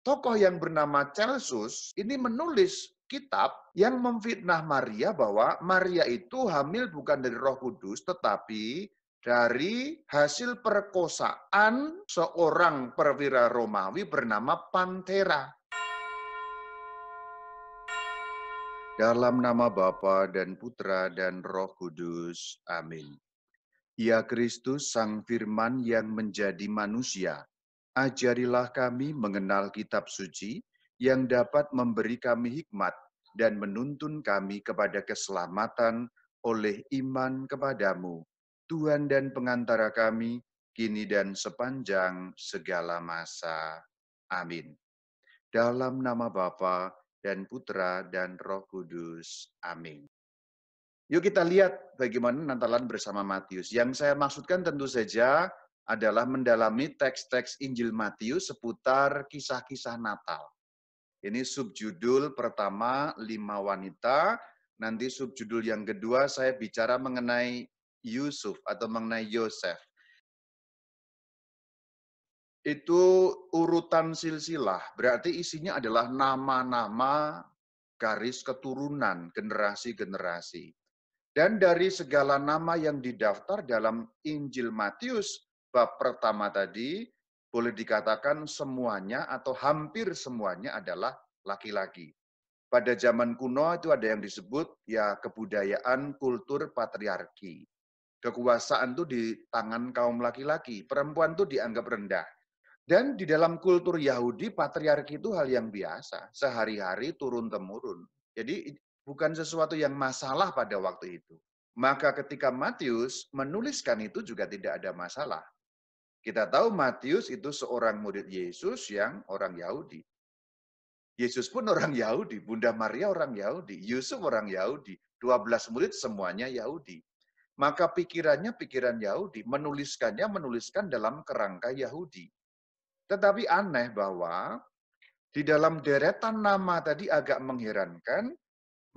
tokoh yang bernama Celsus ini menulis kitab yang memfitnah Maria bahwa Maria itu hamil bukan dari Roh Kudus, tetapi dari hasil perkosaan seorang perwira Romawi bernama Pantera. Dalam nama Bapa dan Putra dan Roh Kudus. Amin. Ya Kristus, Sang Firman yang menjadi manusia, ajarilah kami mengenal kitab suci yang dapat memberi kami hikmat dan menuntun kami kepada keselamatan oleh iman kepadamu, Tuhan dan pengantara kami, kini dan sepanjang segala masa. Amin. Dalam nama Bapa dan Putra dan Roh Kudus. Amin. Yuk kita lihat bagaimana Natalan bersama Matius. Yang saya maksudkan tentu saja adalah mendalami teks-teks Injil Matius seputar kisah-kisah Natal. Ini subjudul pertama 5 wanita, nanti subjudul yang kedua saya bicara mengenai Yusuf atau mengenai Yosef. Itu urutan silsilah, berarti isinya adalah nama-nama garis keturunan, generasi-generasi. Dan dari segala nama yang didaftar dalam Injil Matius, bab pertama tadi, boleh dikatakan semuanya atau hampir semuanya adalah laki-laki. Pada zaman kuno itu ada yang disebut ya kebudayaan kultur patriarki. Kekuasaan itu di tangan kaum laki-laki, perempuan itu dianggap rendah. Dan di dalam kultur Yahudi, patriarki itu hal yang biasa, sehari-hari turun-temurun. Jadi bukan sesuatu yang masalah pada waktu itu. Maka ketika Matius menuliskan itu juga tidak ada masalah. Kita tahu Matius itu seorang murid Yesus yang orang Yahudi. Yesus pun orang Yahudi, Bunda Maria orang Yahudi, Yusuf orang Yahudi, 12 murid semuanya Yahudi. Maka pikirannya pikiran Yahudi, menuliskan dalam kerangka Yahudi. Tetapi aneh bahwa di dalam deretan nama tadi agak mengherankan,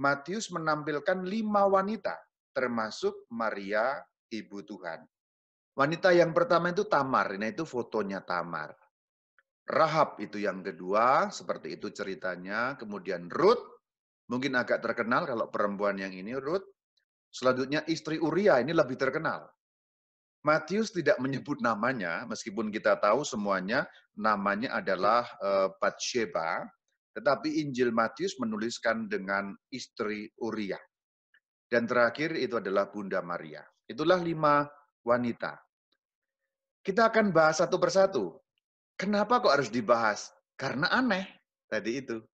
Matius menampilkan 5 wanita, termasuk Maria, Ibu Tuhan. Wanita yang pertama itu Tamar, nah itu fotonya Tamar. Rahab itu yang kedua, seperti itu ceritanya. Kemudian Ruth, mungkin agak terkenal kalau perempuan yang ini Ruth. Selanjutnya istri Uria, ini lebih terkenal. Matius tidak menyebut namanya, meskipun kita tahu semuanya namanya adalah Batsheba, tetapi Injil Matius menuliskan dengan istri Uria. Dan terakhir itu adalah Bunda Maria. Itulah 5 wanita. Kita akan bahas satu persatu. Kenapa kok harus dibahas? Karena aneh tadi itu.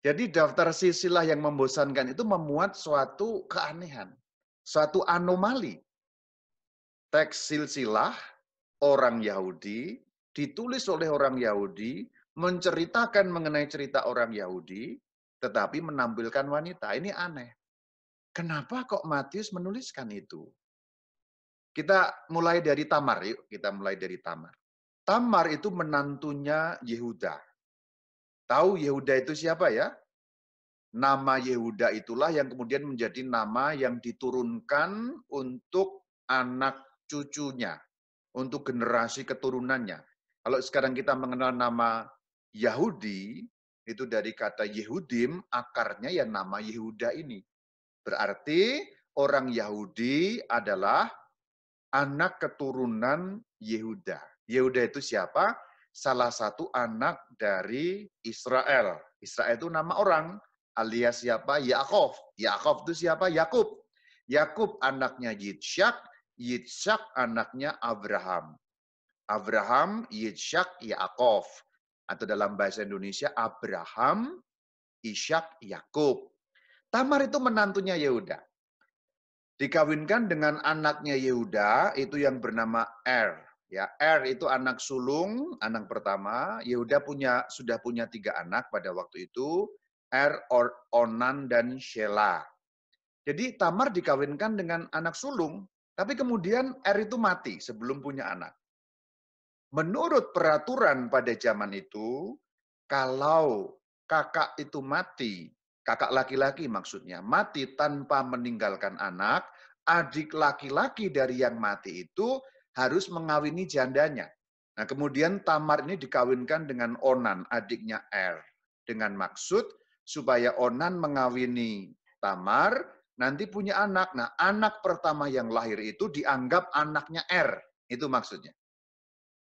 Jadi daftar silsilah yang membosankan itu memuat suatu keanehan, suatu anomali. Teks silsilah orang Yahudi, ditulis oleh orang Yahudi, menceritakan mengenai cerita orang Yahudi, tetapi menampilkan wanita. Ini aneh. Kenapa kok Matius menuliskan itu? Kita mulai dari Tamar, yuk. Kita mulai dari Tamar. Tamar itu menantunya Yehuda. Tahu Yehuda itu siapa ya? Nama Yehuda itulah yang kemudian menjadi nama yang diturunkan untuk anak cucunya, untuk generasi keturunannya. Kalau sekarang kita mengenal nama Yahudi, itu dari kata Yehudim, akarnya ya nama Yehuda ini. Berarti orang Yahudi adalah anak keturunan Yehuda. Yehuda itu siapa? Salah satu anak dari Israel. Israel itu nama orang, alias siapa? Yakov. Yakov itu siapa? Yakub. Yakub anaknya Yitzhak, Yitzhak anaknya Abraham. Abraham, Yitzhak, Yakov. Atau dalam bahasa Indonesia Abraham, Ishak, Yakub. Tamar itu menantunya Yehuda. Dikawinkan dengan anaknya Yehuda, itu yang bernama Er. Ya, Er itu anak sulung, anak pertama. Yehuda sudah punya 3 anak pada waktu itu, Er, Onan, dan Shelah. Jadi Tamar dikawinkan dengan anak sulung, tapi kemudian Er itu mati sebelum punya anak. Menurut peraturan pada zaman itu, kalau kakak itu mati, kakak laki-laki maksudnya, mati tanpa meninggalkan anak, adik laki-laki dari yang mati itu harus mengawini jandanya. Nah, kemudian Tamar ini dikawinkan dengan Onan, adiknya Er, dengan maksud supaya Onan mengawini Tamar, nanti punya anak. Nah, anak pertama yang lahir itu dianggap anaknya Er, itu maksudnya.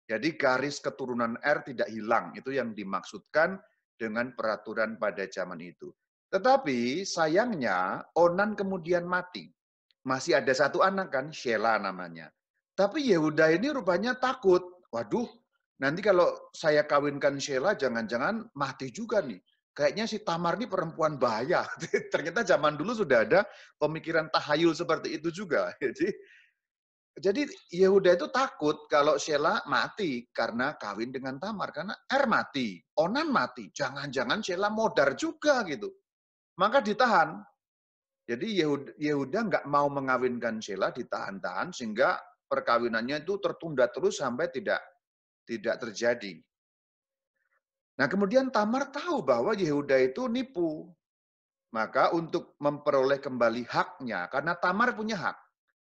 Jadi garis keturunan R tidak hilang, itu yang dimaksudkan dengan peraturan pada zaman itu. Tetapi sayangnya Onan kemudian mati. Masih ada satu anak kan, Shela namanya. Tapi Yehuda ini rupanya takut. Waduh, nanti kalau saya kawinkan Shela jangan-jangan mati juga nih. Kayaknya si Tamar ini perempuan bahaya. Ternyata zaman dulu sudah ada pemikiran tahayul seperti itu juga. Jadi Yehuda itu takut kalau Shela mati karena kawin dengan Tamar. Karena Er mati, Onan mati. Jangan-jangan Shela modar juga gitu. Maka ditahan. Jadi Yehuda nggak mau mengawinkan Shela, ditahan-tahan sehingga perkawinannya itu tertunda terus sampai tidak terjadi. Nah kemudian Tamar tahu bahwa Yehuda itu nipu. Maka untuk memperoleh kembali haknya, karena Tamar punya hak.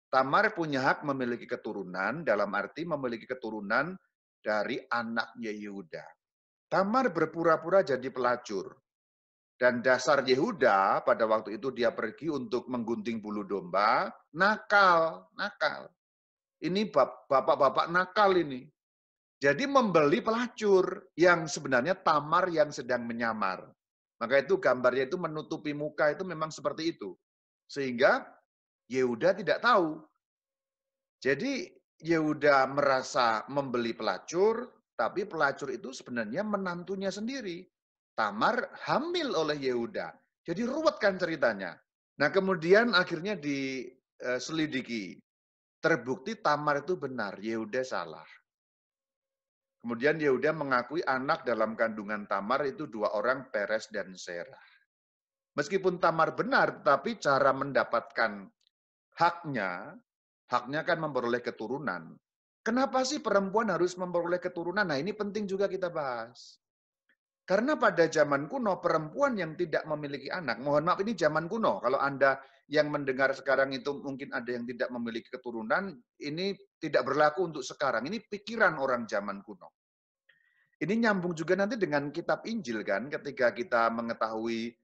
Tamar punya hak memiliki keturunan, dalam arti memiliki keturunan dari anaknya Yehuda. Tamar berpura-pura jadi pelacur. Dan dasar Yehuda pada waktu itu dia pergi untuk menggunting bulu domba, nakal, nakal. Ini bapak-bapak nakal ini. Jadi membeli pelacur yang sebenarnya Tamar yang sedang menyamar. Maka itu gambarnya itu menutupi muka itu memang seperti itu. Sehingga Yehuda tidak tahu. Jadi Yehuda merasa membeli pelacur, tapi pelacur itu sebenarnya menantunya sendiri. Tamar hamil oleh Yehuda. Jadi ruwet kan ceritanya. Nah kemudian akhirnya diselidiki. Terbukti Tamar itu benar, Yehuda salah. Kemudian Yehuda mengakui anak dalam kandungan Tamar itu dua orang, Peres dan Serah. Meskipun Tamar benar, tapi cara mendapatkan haknya, haknya kan memperoleh keturunan. Kenapa sih perempuan harus memperoleh keturunan? Nah ini penting juga kita bahas. Karena pada zaman kuno, perempuan yang tidak memiliki anak, mohon maaf ini zaman kuno, kalau Anda yang mendengar sekarang itu mungkin ada yang tidak memiliki keturunan, ini tidak berlaku untuk sekarang. Ini pikiran orang zaman kuno. Ini nyambung juga nanti dengan kitab Injil kan, ketika kita mengetahui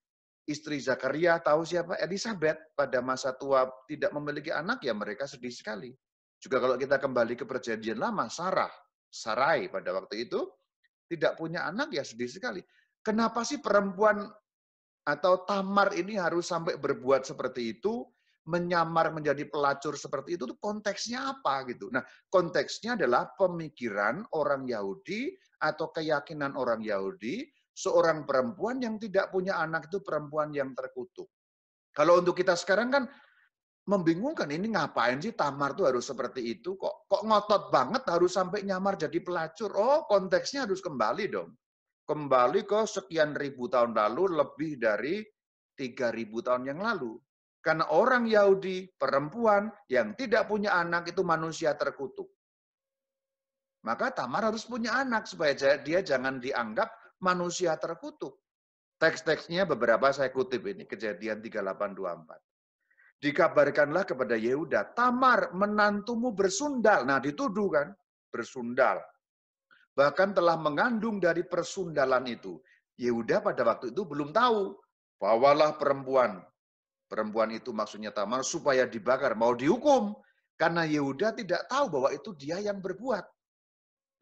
istri Zakaria tahu siapa Elizabeth pada masa tua tidak memiliki anak, ya mereka sedih sekali. Juga kalau kita kembali ke perjanjian lama, Sarai pada waktu itu tidak punya anak, ya sedih sekali. Kenapa sih perempuan atau Tamar ini harus sampai berbuat seperti itu, menyamar menjadi pelacur seperti itu, konteksnya apa gitu. Nah, konteksnya adalah pemikiran orang Yahudi atau keyakinan orang Yahudi, seorang perempuan yang tidak punya anak itu perempuan yang terkutuk. Kalau untuk kita sekarang kan membingungkan, ini ngapain sih Tamar tuh harus seperti itu, kok ngotot banget harus sampai nyamar jadi pelacur. Oh, konteksnya harus kembali dong. Kembali ke sekian ribu tahun lalu, lebih dari 3.000 tahun yang lalu. Karena orang Yahudi, perempuan yang tidak punya anak itu manusia terkutuk. Maka Tamar harus punya anak supaya dia jangan dianggap manusia terkutuk. Teks-teksnya beberapa saya kutip ini, Kejadian 38:24. Dikabarkanlah kepada Yehuda, Tamar menantumu bersundal. Nah dituduh kan, bersundal. Bahkan telah mengandung dari persundalan itu. Yehuda pada waktu itu belum tahu. Bawalah perempuan. Perempuan itu maksudnya Tamar supaya dibakar, mau dihukum. Karena Yehuda tidak tahu bahwa itu dia yang berbuat.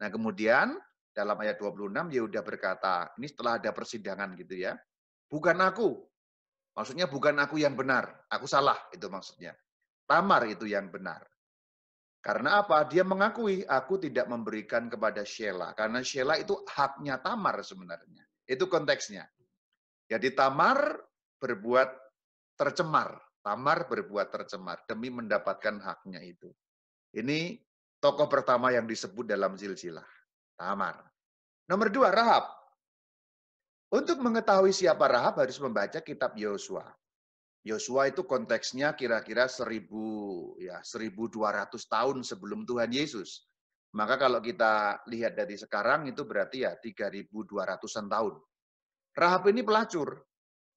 Nah kemudian dalam ayat 26 Yehuda berkata, ini setelah ada persidangan gitu ya. Bukan aku. Maksudnya bukan aku yang benar. Aku salah itu maksudnya. Tamar itu yang benar. Karena apa? Dia mengakui, aku tidak memberikan kepada Shela. Karena Shela itu haknya Tamar sebenarnya. Itu konteksnya. Jadi Tamar berbuat tercemar. Tamar berbuat tercemar demi mendapatkan haknya itu. Ini tokoh pertama yang disebut dalam silsilah. Tamar. Nomor 2, Rahab. Untuk mengetahui siapa Rahab harus membaca kitab Yosua. Yosua itu konteksnya kira-kira 1.200 tahun sebelum Tuhan Yesus. Maka kalau kita lihat dari sekarang itu berarti ya 3.200-an tahun. Rahab ini pelacur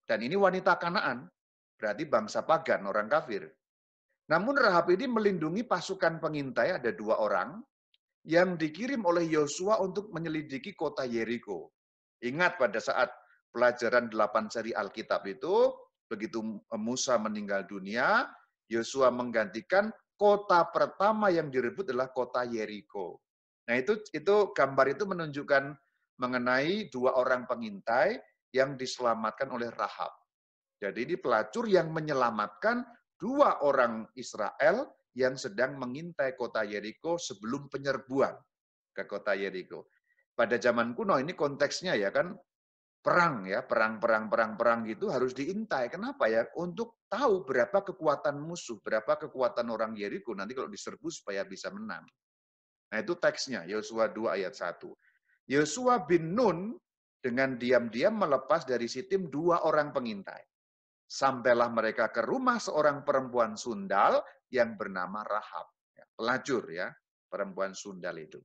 dan ini wanita Kanaan, berarti bangsa pagan, orang kafir. Namun Rahab ini melindungi pasukan pengintai, ada 2 orang, yang dikirim oleh Yosua untuk menyelidiki kota Yeriko. Ingat pada saat pelajaran 8 seri Alkitab itu, begitu Musa meninggal dunia, Yosua menggantikan kota pertama yang direbut adalah kota Yeriko. Nah, itu gambar itu menunjukkan mengenai dua orang pengintai yang diselamatkan oleh Rahab. Jadi ini pelacur yang menyelamatkan dua orang Israel yang sedang mengintai kota Yeriko sebelum penyerbuan ke kota Yeriko. Pada zaman kuno ini konteksnya ya kan perang ya, perang gitu harus diintai. Kenapa ya? Untuk tahu berapa kekuatan musuh, berapa kekuatan orang Yeriko nanti kalau diserbu supaya bisa menang. Nah, itu teksnya Yosua 2 ayat 1. Yosua bin Nun dengan diam-diam melepas dari Sitim dua orang pengintai. Sampailah mereka ke rumah seorang perempuan sundal yang bernama Rahab. Pelacur ya, perempuan sundal itu.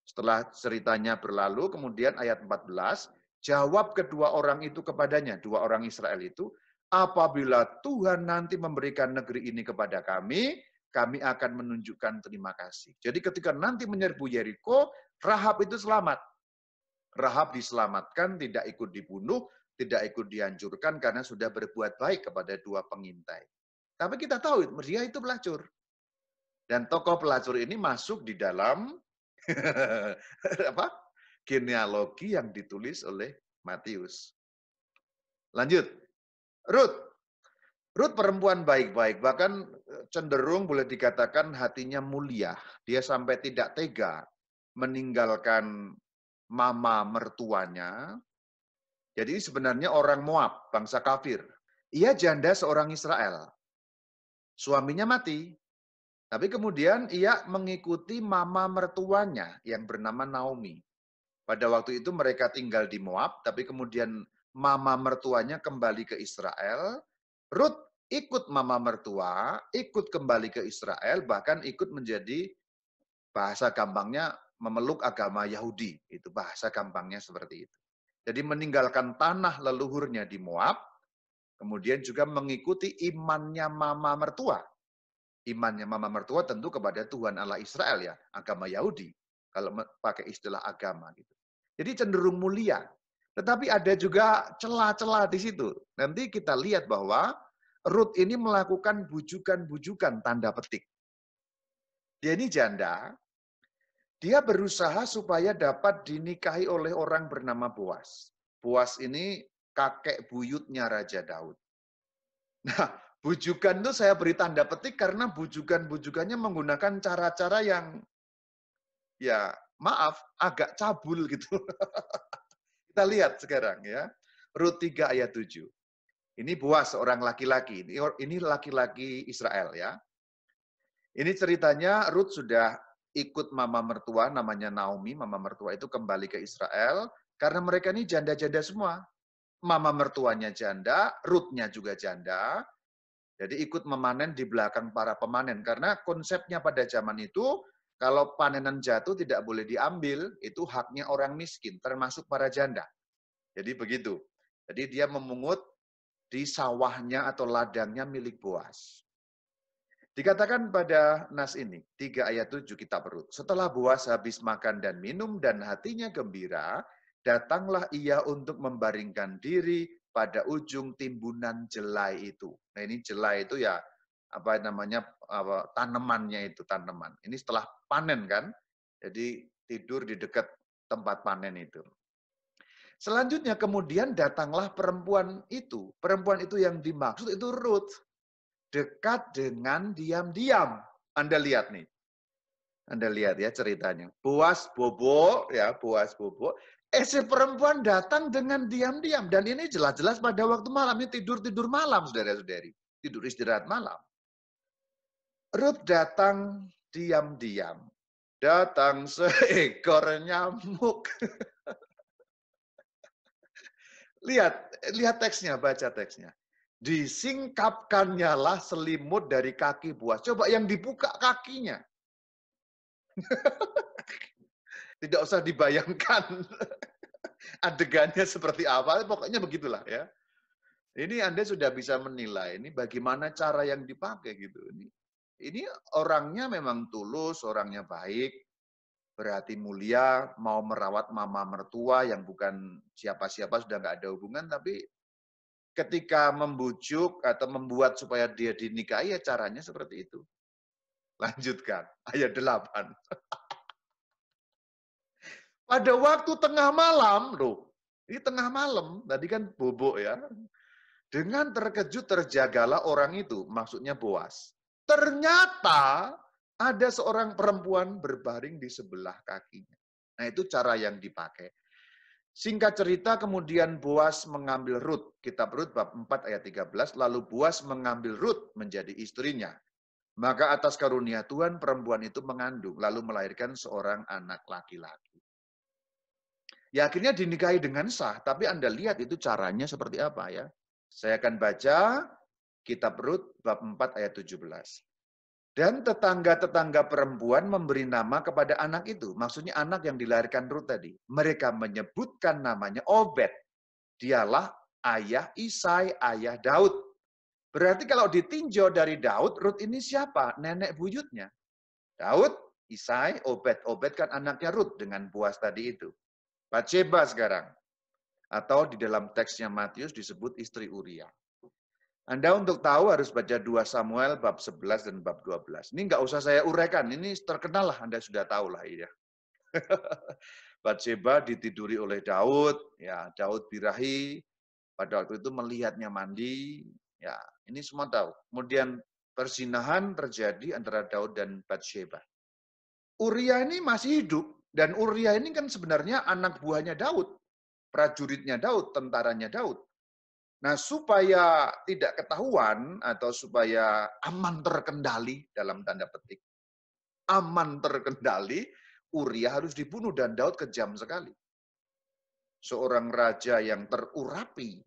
Setelah ceritanya berlalu, kemudian ayat 14, jawab kedua orang itu kepadanya, dua orang Israel itu, apabila Tuhan nanti memberikan negeri ini kepada kami akan menunjukkan terima kasih. Jadi ketika nanti menyerbu Yeriko, Rahab itu selamat. Rahab diselamatkan, tidak ikut dibunuh, tidak ikut dihancurkan karena sudah berbuat baik kepada dua pengintai. Tapi kita tahu dia itu pelacur. Dan tokoh pelacur ini masuk di dalam apa? Genealogi yang ditulis oleh Matius. Lanjut. Rut. Rut perempuan baik-baik, bahkan cenderung boleh dikatakan hatinya mulia. Dia sampai tidak tega meninggalkan mama mertuanya. Jadi sebenarnya orang Moab, bangsa kafir. Ia janda seorang Israel. Suaminya mati. Tapi kemudian ia mengikuti mama mertuanya yang bernama Naomi. Pada waktu itu mereka tinggal di Moab, tapi kemudian mama mertuanya kembali ke Israel. Ruth ikut mama mertua, ikut kembali ke Israel, bahkan ikut menjadi bahasa gampangnya memeluk agama Yahudi. Itu bahasa gampangnya seperti itu. Jadi meninggalkan tanah leluhurnya di Moab, kemudian juga mengikuti imannya mama mertua. Imannya mama mertua tentu kepada Tuhan Allah Israel ya, agama Yahudi. Kalau pakai istilah agama gitu. Jadi cenderung mulia. Tetapi ada juga celah-celah di situ. Nanti kita lihat bahwa Ruth ini melakukan bujukan-bujukan tanda petik. Dia ini janda, dia berusaha supaya dapat dinikahi oleh orang bernama Boas. Boas ini kakek buyutnya Raja Daud. Nah, bujukan itu saya beri tanda petik karena bujukan-bujukannya menggunakan cara-cara yang ya maaf agak cabul gitu. Kita lihat sekarang ya. Rut 3 ayat 7. Ini Boas seorang laki-laki. Ini laki-laki Israel ya. Ini ceritanya Rut sudah ikut mama mertua namanya Naomi, mama mertua itu kembali ke Israel karena mereka ini janda-janda semua. Mama mertuanya janda, Rutnya juga janda. Jadi ikut memanen di belakang para pemanen karena konsepnya pada zaman itu kalau panenan jatuh tidak boleh diambil, itu haknya orang miskin termasuk para janda. Jadi begitu. Jadi dia memungut di sawahnya atau ladangnya milik Boas. Dikatakan pada nas ini, 3 ayat 7 kita perut. Setelah Boas habis makan dan minum dan hatinya gembira, datanglah ia untuk membaringkan diri pada ujung timbunan jelai itu. Nah ini jelai itu ya apa namanya tanamannya itu tanaman. Ini setelah panen kan, jadi tidur di dekat tempat panen itu. Selanjutnya kemudian datanglah perempuan itu. Perempuan itu yang dimaksud itu Ruth. Dekat dengan diam-diam. Anda lihat nih. Anda lihat ya ceritanya. Boas bobo, ya Boas bobo. Si perempuan datang dengan diam-diam. Dan ini jelas-jelas pada waktu malam. Ini tidur-tidur malam, saudara-saudari. Tidur istirahat malam. Ruth datang diam-diam. Datang seekor nyamuk. Lihat teksnya, baca teksnya. Disingkapkannya lah selimut dari kaki Boas. Coba yang dibuka kakinya. Tidak usah dibayangkan adegannya seperti apa, pokoknya begitulah ya. Ini Anda sudah bisa menilai ini bagaimana cara yang dipakai gitu. Ini orangnya memang tulus, orangnya baik, berhati mulia, mau merawat mama mertua yang bukan siapa-siapa, sudah nggak ada hubungan, tapi ketika membujuk atau membuat supaya dia dinikahi, ya caranya seperti itu. Lanjutkan, ayat 8. Pada waktu tengah malam, loh, ini tengah malam, tadi kan bobok ya. Dengan terkejut terjagalah orang itu, maksudnya Boas. Ternyata ada seorang perempuan berbaring di sebelah kakinya. Nah, itu cara yang dipakai. Singkat cerita, kemudian Boas mengambil Rut. Kitab Rut bab 4 ayat 13, lalu Boas mengambil Rut menjadi istrinya. Maka atas karunia Tuhan, perempuan itu mengandung, lalu melahirkan seorang anak laki-laki. Ya akhirnya dinikahi dengan sah, tapi Anda lihat itu caranya seperti apa ya. Saya akan baca Kitab Rut bab 4 ayat 17. Dan tetangga-tetangga perempuan memberi nama kepada anak itu. Maksudnya anak yang dilahirkan Rut tadi. Mereka menyebutkan namanya Obed. Dialah ayah Isai, ayah Daud. Berarti kalau ditinjau dari Daud, Rut ini siapa? Nenek buyutnya. Daud, Isai, Obed. Obed kan anaknya Rut dengan Boas tadi itu. Batseba sekarang. Atau di dalam teksnya Matius disebut istri Uria. Anda untuk tahu harus baca 2 Samuel bab 11 dan bab 12. Ini nggak usah saya uraikan, ini terkenal lah, Anda sudah tahu lah ya. Batseba ditiduri oleh Daud, ya Daud birahi, pada waktu itu melihatnya mandi, ya ini semua tahu. Kemudian perzinahan terjadi antara Daud dan Batseba. Uria ini masih hidup, dan Uria ini kan sebenarnya anak buahnya Daud, prajuritnya Daud, tentaranya Daud. Nah, supaya tidak ketahuan atau supaya aman terkendali dalam tanda petik, aman terkendali, Uria harus dibunuh dan Daud kejam sekali. Seorang raja yang terurapi,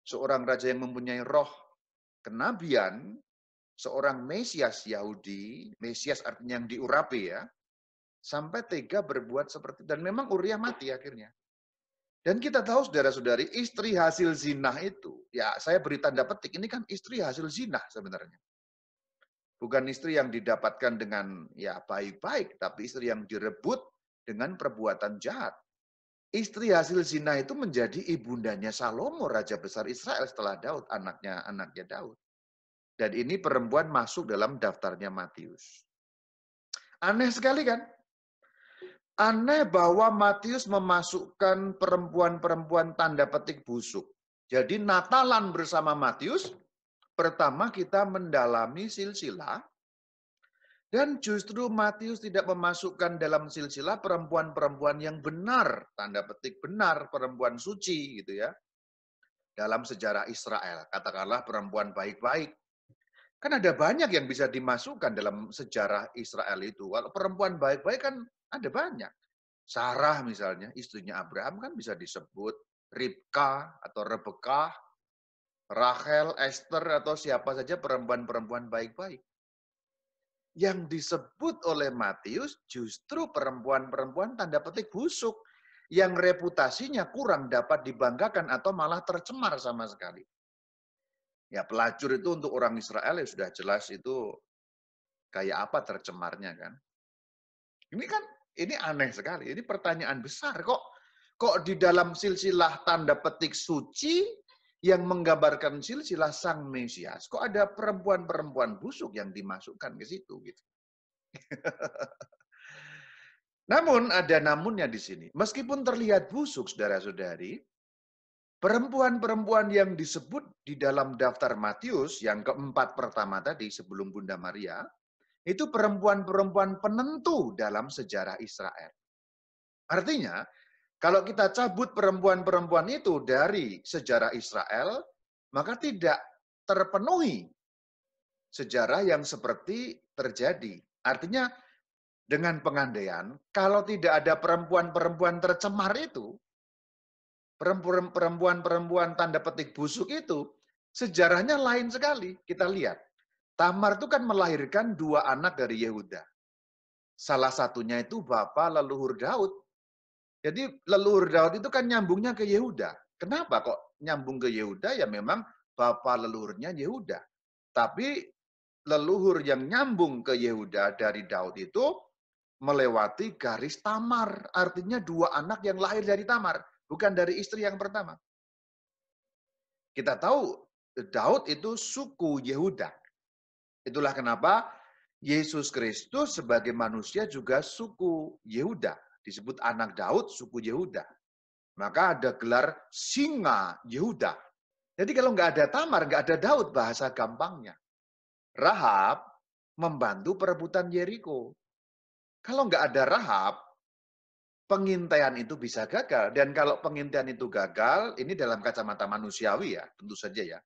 seorang raja yang mempunyai roh kenabian, seorang Mesias Yahudi, Mesias artinya yang diurapi ya, sampai tega berbuat seperti itu. Dan memang Uria mati akhirnya. Dan kita tahu saudara-saudari, istri hasil zina itu, ya saya beri tanda petik, ini kan istri hasil zina sebenarnya. Bukan istri yang didapatkan dengan ya baik-baik, tapi istri yang direbut dengan perbuatan jahat. Istri hasil zina itu menjadi ibundanya Salomo, raja besar Israel setelah Daud, anaknya Daud. Dan ini perempuan masuk dalam daftarnya Matius. Aneh sekali kan? Aneh bahwa Matius memasukkan perempuan-perempuan tanda petik busuk. Jadi Natalan bersama Matius, pertama kita mendalami silsilah, dan justru Matius tidak memasukkan dalam silsilah perempuan-perempuan yang benar, tanda petik benar, perempuan suci gitu ya. Dalam sejarah Israel, katakanlah perempuan baik-baik. Kan ada banyak yang bisa dimasukkan dalam sejarah Israel itu. Kalau perempuan baik-baik kan ada banyak. Sarah misalnya, istrinya Abraham kan bisa disebut, Ribka atau Rebekah, Rachel, Esther, atau siapa saja perempuan-perempuan baik-baik. Yang disebut oleh Matius justru perempuan-perempuan tanda petik busuk, yang reputasinya kurang dapat dibanggakan atau malah tercemar sama sekali. Ya pelacur itu untuk orang Israel ya sudah jelas itu kayak apa tercemarnya kan. Ini kan, ini aneh sekali. Ini pertanyaan besar. Kok di dalam silsilah tanda petik suci yang menggambarkan silsilah Sang Mesias, kok ada perempuan-perempuan busuk yang dimasukkan ke situ gitu. Namun ada namunnya di sini. Meskipun terlihat busuk, saudara-saudari, perempuan-perempuan yang disebut di dalam daftar Matius yang keempat pertama tadi sebelum Bunda Maria, itu perempuan-perempuan penentu dalam sejarah Israel. Artinya, kalau kita cabut perempuan-perempuan itu dari sejarah Israel, maka tidak terpenuhi sejarah yang seperti terjadi. Artinya, dengan pengandaian, kalau tidak ada perempuan-perempuan tercemar itu, perempuan-perempuan tanda petik busuk itu, sejarahnya lain sekali. Kita lihat, Tamar itu kan melahirkan 2 anak dari Yehuda. Salah satunya itu bapak leluhur Daud. Jadi leluhur Daud itu kan nyambungnya ke Yehuda. Kenapa kok nyambung ke Yehuda? Ya memang bapak leluhurnya Yehuda. Tapi leluhur yang nyambung ke Yehuda dari Daud itu melewati garis Tamar. Artinya dua anak yang lahir dari Tamar, bukan dari istri yang pertama. Kita tahu Daud itu suku Yehuda. Itulah kenapa Yesus Kristus sebagai manusia juga suku Yehuda. Disebut anak Daud, suku Yehuda. Maka ada gelar singa Yehuda. Jadi kalau nggak ada Tamar, nggak ada Daud, bahasa gampangnya. Rahab membantu perebutan Yeriko. Kalau nggak ada Rahab, pengintaian itu bisa gagal. Dan kalau pengintaian itu gagal, ini dalam kacamata manusiawi ya, tentu saja ya.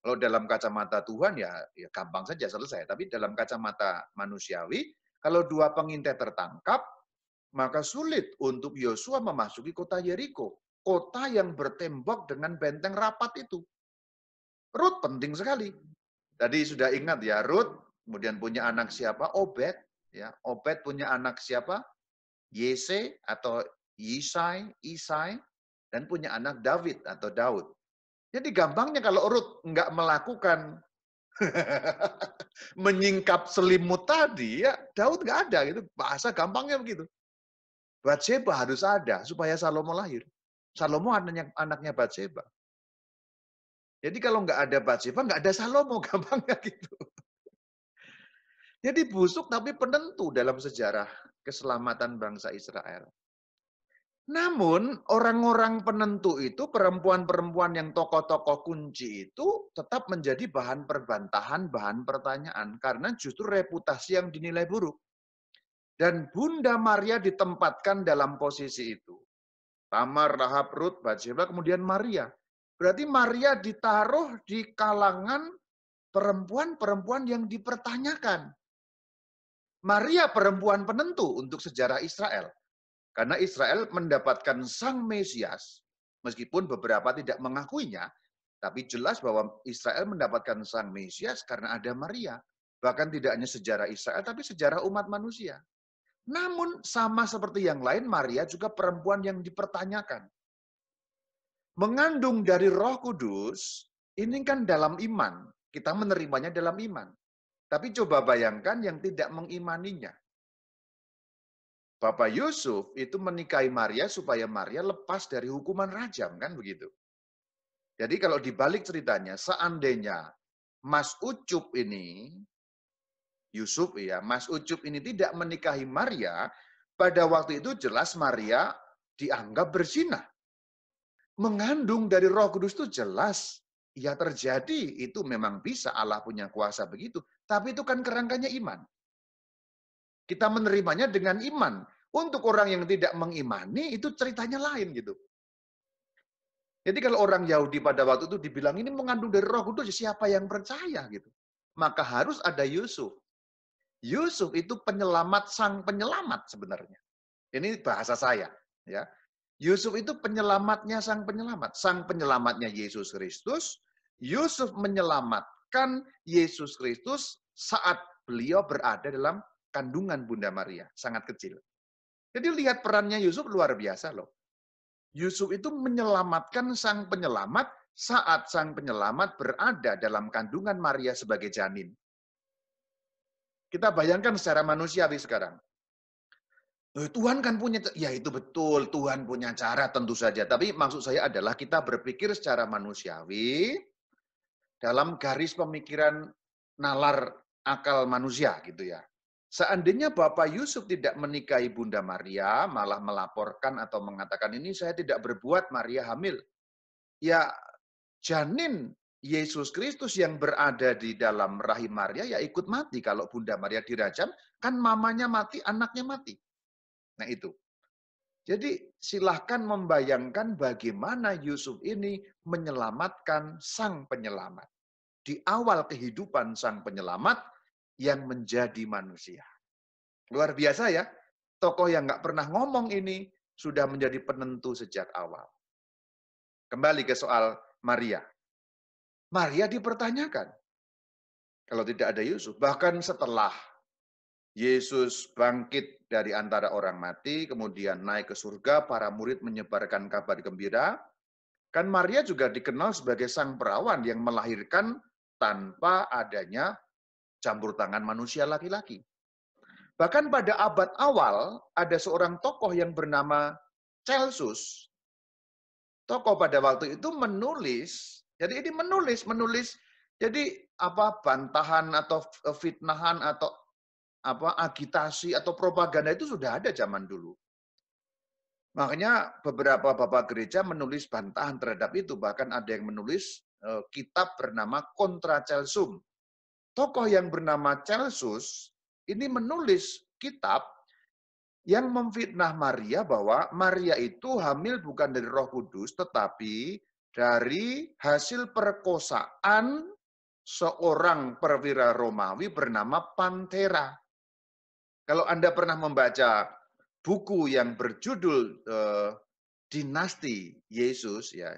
Kalau dalam kacamata Tuhan ya gampang saja selesai. Tapi dalam kacamata manusiawi, kalau dua pengintai tertangkap, maka sulit untuk Yosua memasuki kota Yeriko. Kota yang bertembok dengan benteng rapat itu. Rut penting sekali. Tadi sudah ingat ya, Rut kemudian punya anak siapa? Obed. Ya, Obed punya anak siapa? Yese atau Isai, dan punya anak David atau Daud. Jadi gampangnya kalau Rut nggak melakukan menyingkap selimut tadi, ya Daud nggak ada gitu. Bahasa gampangnya begitu. Batseba harus ada supaya Salomo lahir. Salomo anaknya Batseba. Jadi kalau nggak ada Batseba, nggak ada Salomo, gampangnya gitu. Jadi busuk tapi penentu dalam sejarah keselamatan bangsa Israel. Namun orang-orang penentu itu, perempuan-perempuan yang tokoh-tokoh kunci itu tetap menjadi bahan perbantahan, bahan pertanyaan. Karena justru reputasi yang dinilai buruk. Dan Bunda Maria ditempatkan dalam posisi itu. Tamar, Rahab, Rut, Batseba, kemudian Maria. Berarti Maria ditaruh di kalangan perempuan-perempuan yang dipertanyakan. Maria perempuan penentu untuk sejarah Israel. Karena Israel mendapatkan sang Mesias, meskipun beberapa tidak mengakuinya, tapi jelas bahwa Israel mendapatkan sang Mesias karena ada Maria. Bahkan tidak hanya sejarah Israel, tapi sejarah umat manusia. Namun sama seperti yang lain, Maria juga perempuan yang dipertanyakan. Mengandung dari Roh Kudus, ini kan dalam iman. Kita menerimanya dalam iman. Tapi coba bayangkan yang tidak mengimaninya. Bapak Yusuf itu menikahi Maria supaya Maria lepas dari hukuman rajam, kan begitu. Jadi kalau dibalik ceritanya, seandainya Mas Ucup ini, Yusuf ya, Mas Ucup ini tidak menikahi Maria, pada waktu itu jelas Maria dianggap berzina. Mengandung dari Roh Kudus itu jelas ya terjadi, itu memang bisa, Allah punya kuasa begitu. Tapi itu kan kerangkanya iman. Kita menerimanya dengan iman. Untuk orang yang tidak mengimani, itu ceritanya lain gitu. Jadi kalau orang Yahudi pada waktu itu dibilang ini mengandung dari Roh Kudus, siapa yang percaya gitu? Maka harus ada Yusuf. Yusuf itu penyelamat, sang penyelamat sebenarnya. Ini bahasa saya, ya. Yusuf itu penyelamatnya sang penyelamat. Sang penyelamatnya Yesus Kristus. Yusuf menyelamatkan Yesus Kristus saat beliau berada dalam kandungan Bunda Maria, sangat kecil. Jadi lihat perannya Yusuf luar biasa loh. Yusuf itu menyelamatkan sang penyelamat saat sang penyelamat berada dalam kandungan Maria sebagai janin. Kita bayangkan secara manusiawi sekarang. Tuhan kan punya, ya itu betul, Tuhan punya cara tentu saja. Tapi maksud saya adalah kita berpikir secara manusiawi dalam garis pemikiran nalar akal manusia gitu ya. Seandainya Bapak Yusuf tidak menikahi Bunda Maria, malah melaporkan atau mengatakan ini saya tidak berbuat, Maria hamil. Ya janin Yesus Kristus yang berada di dalam rahim Maria ya ikut mati. Kalau Bunda Maria dirajam, kan mamanya mati, anaknya mati. Nah itu. Jadi silahkan membayangkan bagaimana Yusuf ini menyelamatkan sang penyelamat. Di awal kehidupan sang penyelamat yang menjadi manusia. Luar biasa ya, tokoh yang nggak pernah ngomong ini sudah menjadi penentu sejak awal. Kembali ke soal Maria. Maria dipertanyakan. Kalau tidak ada Yusuf, bahkan setelah Yesus bangkit dari antara orang mati, kemudian naik ke surga, para murid menyebarkan kabar gembira, kan Maria juga dikenal sebagai sang perawan yang melahirkan tanpa adanya campur tangan manusia laki-laki. Bahkan pada abad awal, ada seorang tokoh yang bernama Celsus. Tokoh pada waktu itu menulis, jadi ini menulis, jadi apa bantahan atau fitnahan atau apa agitasi atau propaganda itu sudah ada zaman dulu. Makanya beberapa bapak gereja menulis bantahan terhadap itu, bahkan ada yang menulis kitab bernama Contra Celsum. Tokoh yang bernama Celsus ini menulis kitab yang memfitnah Maria bahwa Maria itu hamil bukan dari Roh Kudus, tetapi dari hasil perkosaan seorang perwira Romawi bernama Pantera. Kalau Anda pernah membaca buku yang berjudul Dinasti Yesus, ya,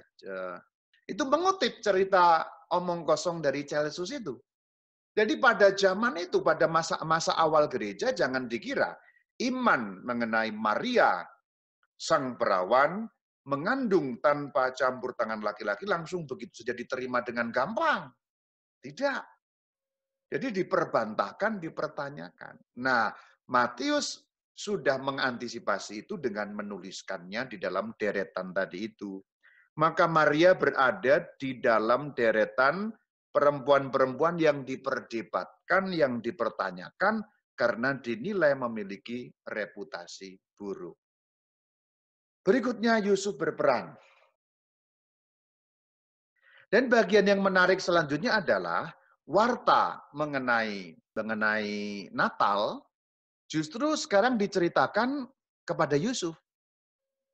itu mengutip cerita omong kosong dari Celsus itu. Jadi pada zaman itu, pada masa awal gereja, jangan dikira iman mengenai Maria, sang perawan, mengandung tanpa campur tangan laki-laki langsung begitu saja diterima dengan gampang. Tidak. Jadi diperbantahkan, dipertanyakan. Nah, Matius sudah mengantisipasi itu dengan menuliskannya di dalam deretan tadi itu. Maka Maria berada di dalam deretan perempuan-perempuan yang diperdebatkan, yang dipertanyakan, karena dinilai memiliki reputasi buruk. Berikutnya Yusuf berperan. Dan bagian yang menarik selanjutnya adalah warta mengenai Natal justru sekarang diceritakan kepada Yusuf.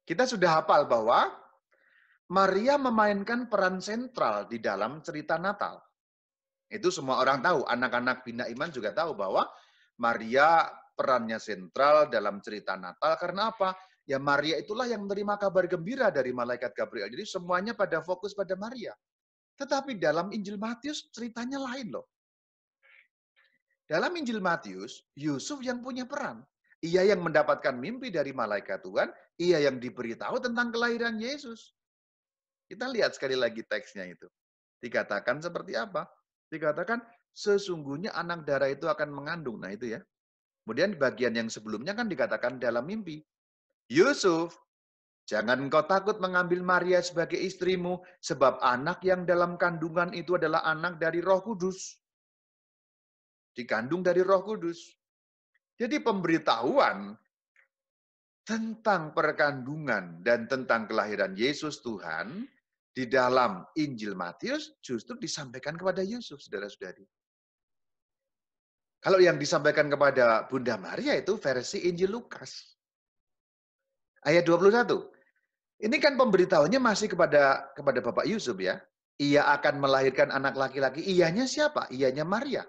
Kita sudah hafal bahwa Maria memainkan peran sentral di dalam cerita Natal. Itu semua orang tahu, anak-anak Bina Iman juga tahu bahwa Maria perannya sentral dalam cerita Natal. Karena apa? Ya Maria itulah yang menerima kabar gembira dari malaikat Gabriel. Jadi semuanya pada fokus pada Maria. Tetapi dalam Injil Matius ceritanya lain loh. Dalam Injil Matius, Yusuf yang punya peran. Ia yang mendapatkan mimpi dari malaikat Tuhan, ia yang diberitahu tentang kelahiran Yesus. Kita lihat sekali lagi teksnya itu. Dikatakan seperti apa? Dikatakan sesungguhnya anak darah itu akan mengandung. Nah itu ya. Kemudian bagian yang sebelumnya kan dikatakan dalam mimpi. Yusuf, jangan engkau takut mengambil Maria sebagai istrimu, sebab anak yang dalam kandungan itu adalah anak dari Roh Kudus. Dikandung dari Roh Kudus. Jadi pemberitahuan tentang perkandungan dan tentang kelahiran Yesus Tuhan di dalam Injil Matius justru disampaikan kepada Yusuf, saudara-saudari. Kalau yang disampaikan kepada Bunda Maria itu versi Injil Lukas. Ayat 21. Ini kan pemberitahuannya masih kepada Bapak Yusuf ya. Ia akan melahirkan anak laki-laki. Iyanya siapa? Iyanya Maria.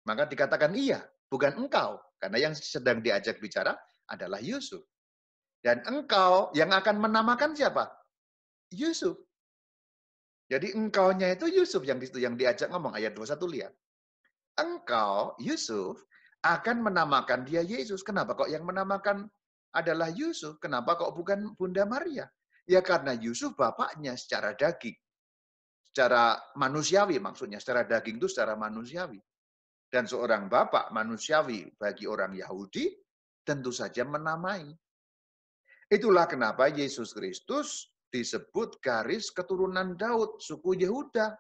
Maka dikatakan iya, bukan engkau. Karena yang sedang diajak bicara adalah Yusuf. Dan engkau yang akan menamakan siapa? Yusuf. Jadi engkaunya itu Yusuf yang diajak ngomong. Ayat 21 lihat. Engkau, Yusuf, akan menamakan dia Yesus. Kenapa kok yang menamakan adalah Yusuf? Kenapa kok bukan Bunda Maria? Ya karena Yusuf bapaknya secara daging. Secara manusiawi maksudnya. Secara daging itu secara manusiawi. Dan seorang bapak manusiawi bagi orang Yahudi tentu saja menamai. Itulah kenapa Yesus Kristus disebut garis keturunan Daud, suku Yehuda.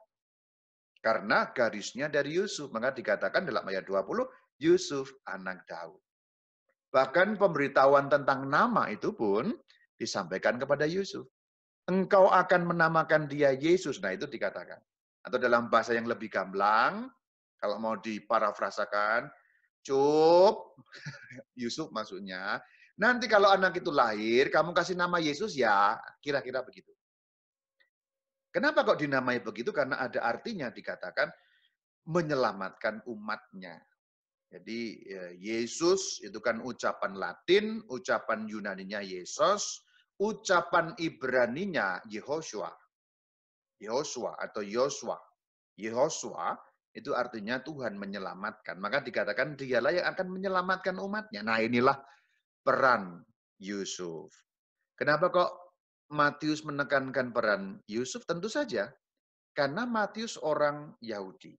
Karena garisnya dari Yusuf. Maka dikatakan dalam ayat 20, Yusuf anak Daud. Bahkan pemberitahuan tentang nama itu pun disampaikan kepada Yusuf. Engkau akan menamakan dia Yesus. Nah itu dikatakan. Atau dalam bahasa yang lebih gamblang, kalau mau diparafrasakan, Cup, Yusuf maksudnya, nanti kalau anak itu lahir, kamu kasih nama Yesus ya, kira-kira begitu. Kenapa kok dinamai begitu? Karena ada artinya dikatakan menyelamatkan umatnya. Jadi Yesus itu kan ucapan Latin, ucapan Yunaninya Yesus, ucapan Ibraninya Yehoshua. Yosua atau Yosua. Yehosua itu artinya Tuhan menyelamatkan. Maka dikatakan dialah yang akan menyelamatkan umatnya. Nah inilah peran Yusuf. Kenapa kok Matius menekankan peran Yusuf? Tentu saja karena Matius orang Yahudi.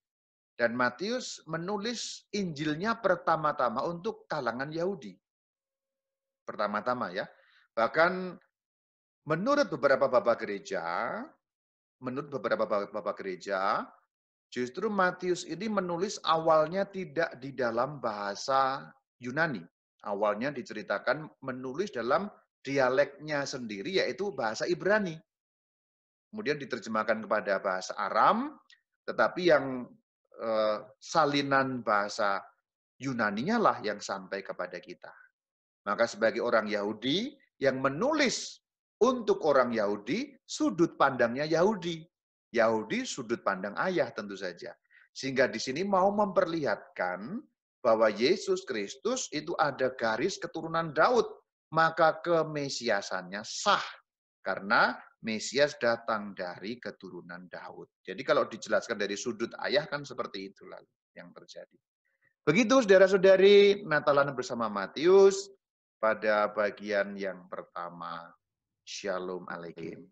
Dan Matius menulis Injilnya pertama-tama untuk kalangan Yahudi. Pertama-tama ya. Bahkan menurut beberapa bapak gereja, justru Matius ini menulis awalnya tidak di dalam bahasa Yunani. Awalnya diceritakan menulis dalam dialeknya sendiri, yaitu bahasa Ibrani. Kemudian diterjemahkan kepada bahasa Aram, tetapi yang salinan bahasa Yunaninya lah yang sampai kepada kita. Maka sebagai orang Yahudi yang menulis untuk orang Yahudi, sudut pandangnya Yahudi. Yahudi sudut pandang ayah tentu saja. Sehingga di sini mau memperlihatkan bahwa Yesus Kristus itu ada garis keturunan Daud. Maka kemesiasannya sah. Karena Mesias datang dari keturunan Daud. Jadi kalau dijelaskan dari sudut ayah kan seperti itulah yang terjadi. Begitu saudara-saudari, Natalan bersama Matius pada bagian yang pertama. Shalom Aleichem.